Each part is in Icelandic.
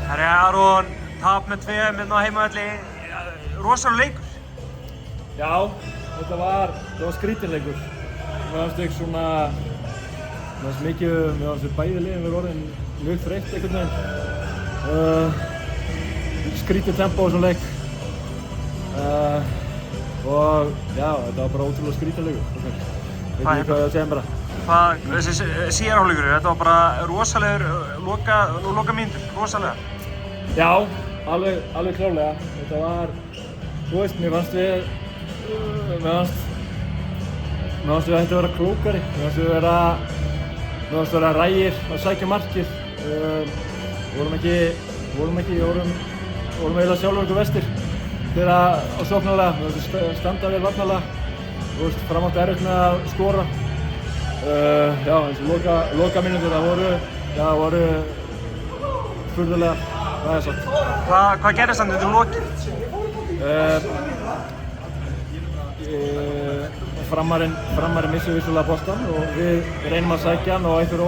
Herri Aron, tap með 2 á heimavelli, rosalega leikur. Já, þetta var skrítinleikur. Mér fannst ekki svona, mér fannst bæði liðin verið orðin mjög þreytt einhvern veginn. Skrítið tempó á þessum leik. Og já, þetta var bara ótrúlega skrítinleikur. Veit ekki hvað ég að segja bara. Þessi síðari hálfleikur, þetta var bara rosalegur loka mínútur, rosalega. Já, alveg klárlega. Þetta var, þú veist, mér fannst við ættum að vera klókari. Mér fannst við vera rægir að sækja markið. Vorum eiginlega sjálfur okkur vestir þegar á sóknarlega. Mér fannst við standa vel varnarlega. Þú veist, framáttu erfitt með að skora. Já, þessi loka mínútur, það voru furðulega, það er satt. Hvað gerðist þannig undir lokið? Framarinn missir vissulega boltann og við reynum að sækja hann og einhver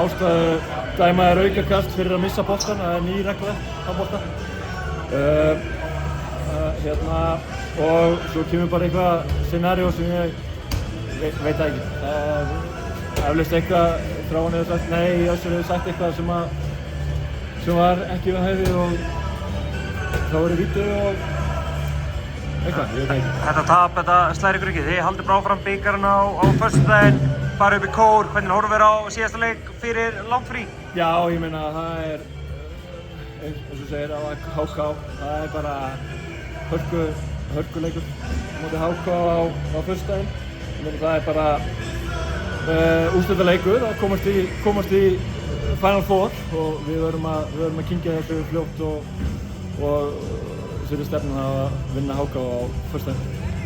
ástæðu dæmaður aukakast fyrir að missa boltann, það er ný regla á boltann. Og svo kemur bara eitthvað scenario sem ég veit það ekki. Eflaust eitthvað Þráinn hefur sagt nei, Össur hefur sagt eitthvað sem var ekki við hæfi og þá verið víti og eitthvað, ég veit ekki. Þetta tap, þetta slær ykkur ekki. Þið haldið bara áfram bikarinn á föstudaginn, farið upp í kór. Hvernig horfir á síðasta leik fyrir langt frí? Já, ég meina það er, eins og segir á HK, það er bara hörkuleikur móti HK á föstudaginn. Ég meina það er bara úrslitaleikur að komast í Final Four og við verðum að kyngja þessu fljótt og setja stefnuna að vinna HK á föstudaginn.